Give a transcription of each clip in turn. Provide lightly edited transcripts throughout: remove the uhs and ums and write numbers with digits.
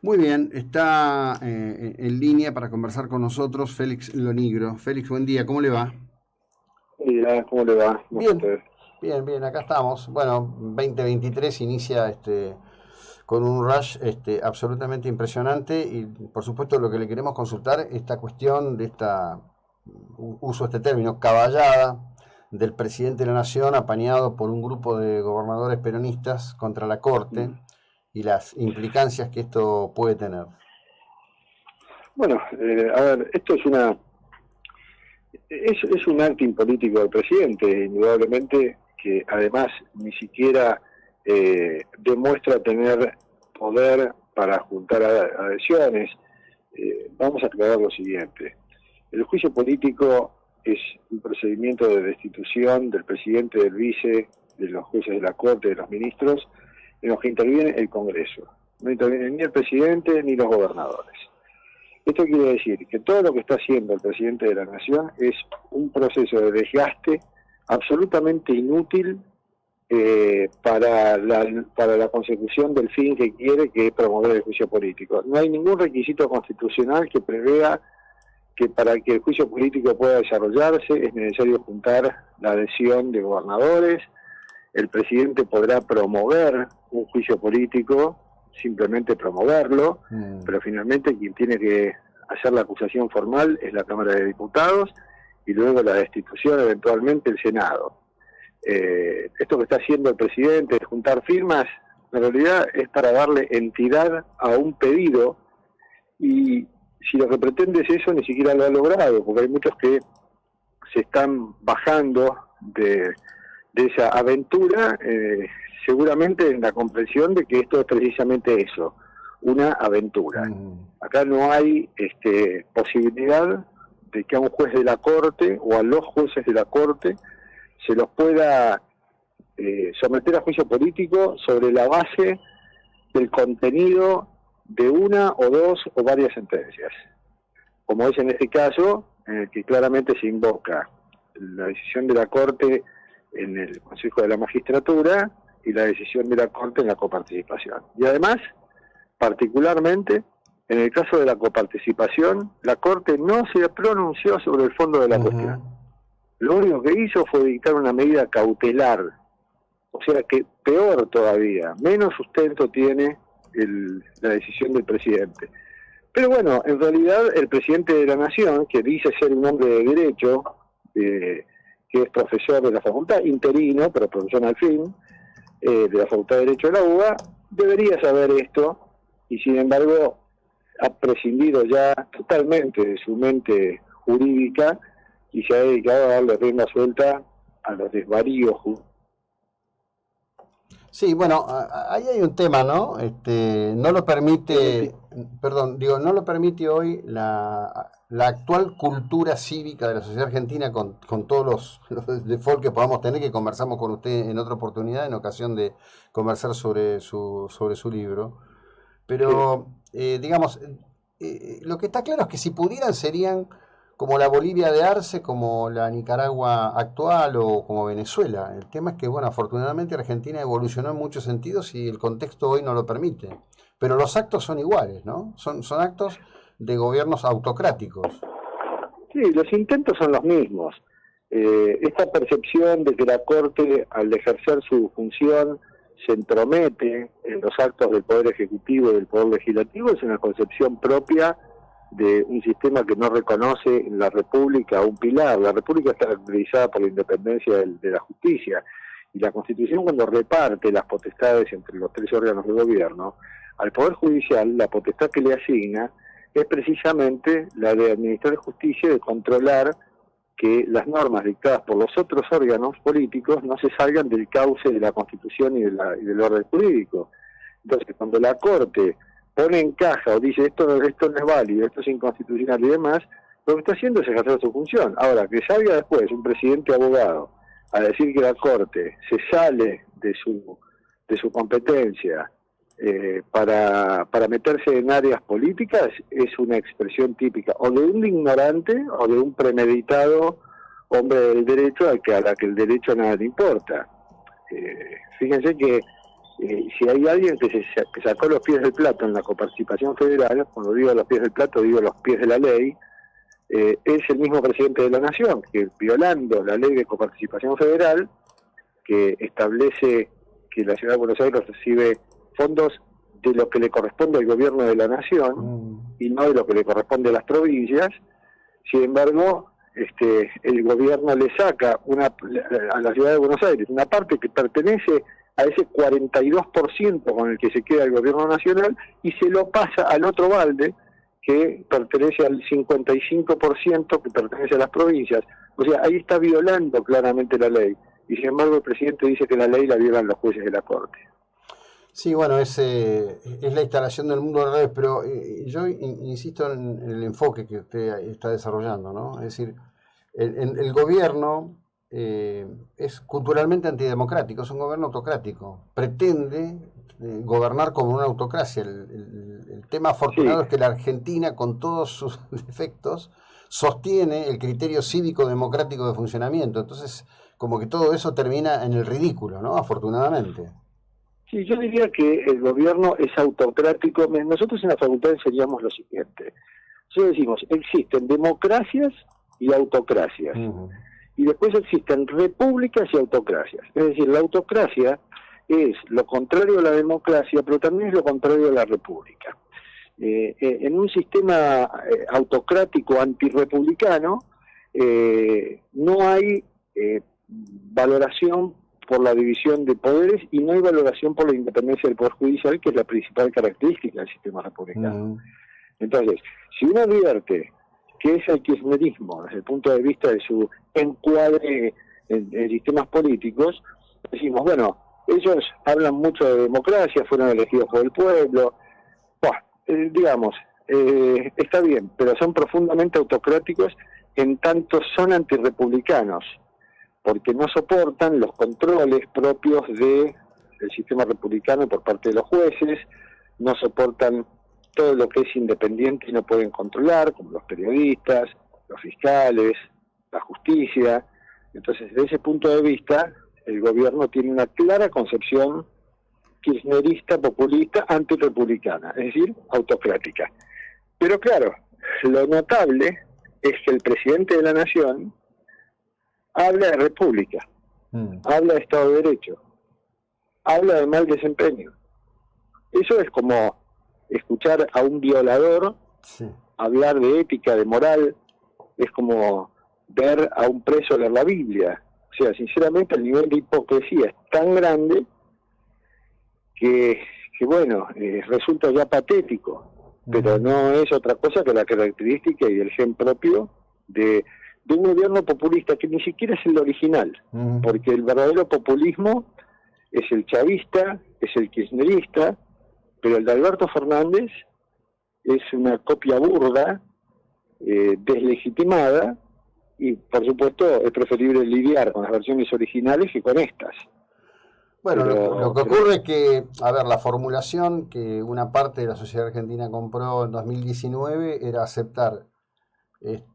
Muy bien, está en línea para conversar con nosotros Félix Lonigro. Félix, buen día, ¿cómo le va? Hola, ¿cómo le va? ¿Cómo está Bien, usted? bien, acá estamos. Bueno, 2023 inicia con un rush absolutamente impresionante y por supuesto lo que le queremos consultar, esta cuestión de uso este término, caballada del presidente de la Nación apañado por un grupo de gobernadores peronistas contra la Corte Mm. y las implicancias que esto puede tener. Bueno, a ver, esto es un acting político del presidente, indudablemente, que además ni siquiera demuestra tener poder para juntar adhesiones. Vamos a aclarar lo siguiente. El juicio político es un procedimiento de destitución del presidente, del vice, de los jueces de la Corte, de los ministros, en los que interviene el Congreso. No interviene ni el presidente ni los gobernadores. Esto quiere decir que todo lo que está haciendo el presidente de la Nación es un proceso de desgaste absolutamente inútil para la consecución del fin que quiere, que es promover el juicio político. No hay ningún requisito constitucional que prevea que para que el juicio político pueda desarrollarse es necesario juntar la adhesión de gobernadores. El presidente podrá promover un juicio político, simplemente promoverlo, pero finalmente quien tiene que hacer la acusación formal es la Cámara de Diputados y luego la destitución eventualmente el Senado. Esto que está haciendo el presidente de juntar firmas, en realidad es para darle entidad a un pedido, y si lo que pretende es eso, ni siquiera lo ha logrado, porque hay muchos que se están bajando de esa aventura, seguramente en la comprensión de que esto es precisamente eso, una aventura. Acá no hay posibilidad de que a un juez de la Corte o a los jueces de la Corte se los pueda someter a juicio político sobre la base del contenido de una o dos o varias sentencias, como es en este caso, en el que claramente se invoca la decisión de la Corte en el Consejo de la Magistratura y la decisión de la Corte en la coparticipación. Y además, particularmente, en el caso de la coparticipación, la Corte no se pronunció sobre el fondo de la cuestión. Lo único que hizo fue dictar una medida cautelar, o sea que peor todavía, menos sustento tiene la decisión del presidente. Pero bueno, en realidad el presidente de la Nación, que dice ser un hombre de derecho, que es profesor de la facultad, interino, pero profesor al fin, de la Facultad de Derecho de la UBA, debería saber esto, y sin embargo ha prescindido ya totalmente de su mente jurídica y se ha dedicado a darle rienda suelta a los desvaríos. Sí, bueno, ahí hay un tema, ¿no? No lo permite, perdón, digo, no lo permite hoy la actual cultura cívica de la sociedad argentina con todos los default que podamos tener, que conversamos con usted en otra oportunidad, en ocasión de conversar sobre su libro. Sí. Pero, digamos, lo que está claro es que si pudieran serían como la Bolivia de Arce, como la Nicaragua actual o como Venezuela. El tema es que, bueno, afortunadamente Argentina evolucionó en muchos sentidos y el contexto hoy no lo permite. Pero los actos son iguales, ¿no? Son actos de gobiernos autocráticos. Sí, los intentos son los mismos. Esta percepción de que la Corte, al ejercer su función, se entromete en los actos del Poder Ejecutivo y del Poder Legislativo es una concepción propia de un sistema que no reconoce en la República un pilar. La República está caracterizada por la independencia de la justicia, y la Constitución, cuando reparte las potestades entre los tres órganos de gobierno, al Poder Judicial la potestad que le asigna es precisamente la de administrar justicia y de controlar que las normas dictadas por los otros órganos políticos no se salgan del cauce de la Constitución y del orden jurídico. Entonces, cuando la Corte pone en caja o dice esto no es válido, esto es inconstitucional y demás, lo que está haciendo es ejercer su función. Ahora, que salga después un presidente abogado a decir que la Corte se sale de su competencia para meterse en áreas políticas, es una expresión típica o de un ignorante o de un premeditado hombre del derecho a la que el derecho nada le importa. Fíjense que Si hay alguien que sacó los pies del plato en la coparticipación federal, cuando digo los pies del plato digo los pies de la ley, es el mismo presidente de la Nación, que violando la ley de coparticipación federal, que establece que la Ciudad de Buenos Aires recibe fondos de lo que le corresponde al gobierno de la Nación y no de lo que le corresponde a las provincias. Sin embargo, el gobierno le saca a la Ciudad de Buenos Aires una parte que pertenece a ese 42% con el que se queda el gobierno nacional y se lo pasa al otro balde que pertenece al 55% que pertenece a las provincias. O sea, ahí está violando claramente la ley. Y sin embargo el presidente dice que la ley la violan los jueces de la Corte. Sí, bueno, es la instalación del mundo al revés, pero yo insisto en el enfoque que usted está desarrollando, ¿no? Es decir, el gobierno es culturalmente antidemocrático, es un gobierno autocrático, pretende gobernar como una autocracia. El tema afortunado es que la Argentina, con todos sus defectos, sostiene el criterio cívico-democrático de funcionamiento. Entonces, como que todo eso termina en el ridículo, ¿no? Afortunadamente. Sí, yo diría que el gobierno es autocrático. Nosotros en la facultad enseñamos lo siguiente. Nosotros decimos, existen democracias y autocracias. Y después existen repúblicas y autocracias. Es decir, la autocracia es lo contrario a la democracia, pero también es lo contrario a la república. En un sistema autocrático antirrepublicano no hay valoración por la división de poderes y no hay valoración por la independencia del Poder Judicial, que es la principal característica del sistema republicano. Entonces, si uno advierte que es el kirchnerismo desde el punto de vista de su encuadre en sistemas políticos, decimos, bueno, ellos hablan mucho de democracia, fueron elegidos por el pueblo, digamos, está bien, pero son profundamente autocráticos en tanto son antirrepublicanos, porque no soportan los controles propios del sistema republicano por parte de los jueces, no soportan todo lo que es independiente y no pueden controlar, como los periodistas, los fiscales, la justicia. Entonces, desde ese punto de vista, el gobierno tiene una clara concepción kirchnerista, populista, antirrepublicana, es decir, autocrática. Pero claro, lo notable es que el presidente de la Nación habla de república, habla de Estado de Derecho, habla de mal desempeño. Eso es como escuchar a un violador hablar de ética, de moral, es como ver a un preso leer la Biblia. O sea, sinceramente el nivel de hipocresía es tan grande que bueno, resulta ya patético, pero no es otra cosa que la característica y el gen propio de un gobierno populista que ni siquiera es el original, porque el verdadero populismo es el chavista, es el kirchnerista, pero el de Alberto Fernández es una copia burda, deslegitimada, y por supuesto es preferible lidiar con las versiones originales que con estas. Bueno, lo que ocurre es que, a ver, la formulación que una parte de la sociedad argentina compró en 2019 era aceptar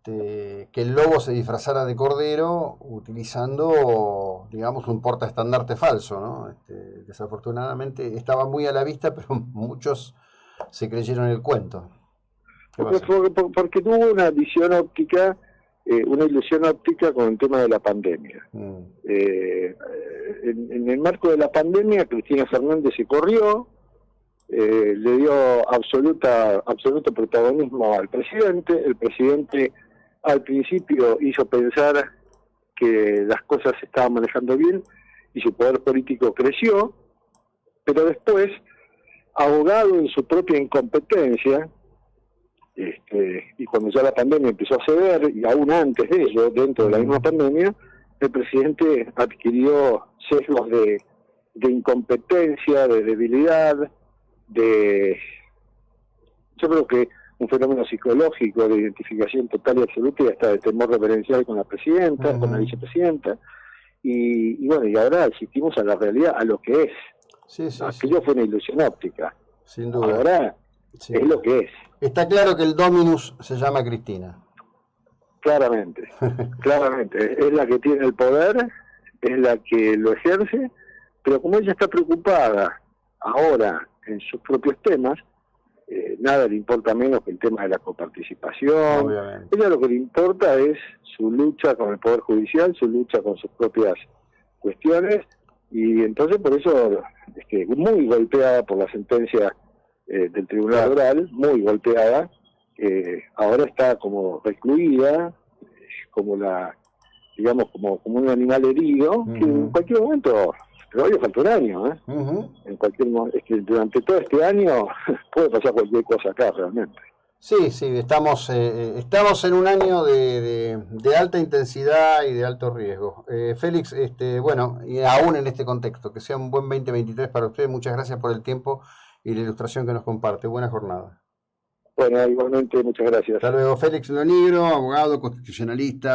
que el lobo se disfrazara de cordero utilizando, digamos, un portaestandarte falso, ¿no? Desafortunadamente estaba muy a la vista, pero muchos se creyeron el cuento. Porque tuvo una visión óptica, una ilusión óptica con el tema de la pandemia. En el marco de la pandemia, Cristina Fernández se corrió, le dio absoluto protagonismo al presidente. El presidente al principio hizo pensar que las cosas se estaban manejando bien y su poder político creció, pero después, ahogado en su propia incompetencia, y cuando ya la pandemia empezó a ceder, y aún antes de ello, dentro de la misma pandemia, el presidente adquirió sesgos de incompetencia, de debilidad, yo creo que un fenómeno psicológico de identificación total y absoluta y hasta de temor reverencial con la presidenta, con la vicepresidenta, y bueno, y ahora asistimos a la realidad, a lo que es. Aquello fue una ilusión óptica. Sin duda. Ahora es lo que es. Está claro que el Dominus se llama Cristina. Claramente, claramente. Es la que tiene el poder, es la que lo ejerce, pero como ella está preocupada ahora en sus propios temas, nada le importa menos que el tema de la coparticipación. Obviamente. Ella lo que le importa es su lucha con el Poder Judicial, su lucha con sus propias cuestiones, y entonces por eso muy golpeada por la sentencia del Tribunal Oral, muy golpeada, ahora está como recluida, como como un animal herido, que en cualquier momento, todavía falta un año, en cualquier momento, durante todo este año puede pasar cualquier cosa acá realmente. Sí, estamos en un año de alta intensidad y de alto riesgo. Félix, bueno, y aún en este contexto, que sea un buen 2023 para usted. Muchas gracias por el tiempo y la ilustración que nos comparte. Buena jornada. Bueno, igualmente, muchas gracias. Hasta luego, Félix Lonigro, abogado constitucionalista.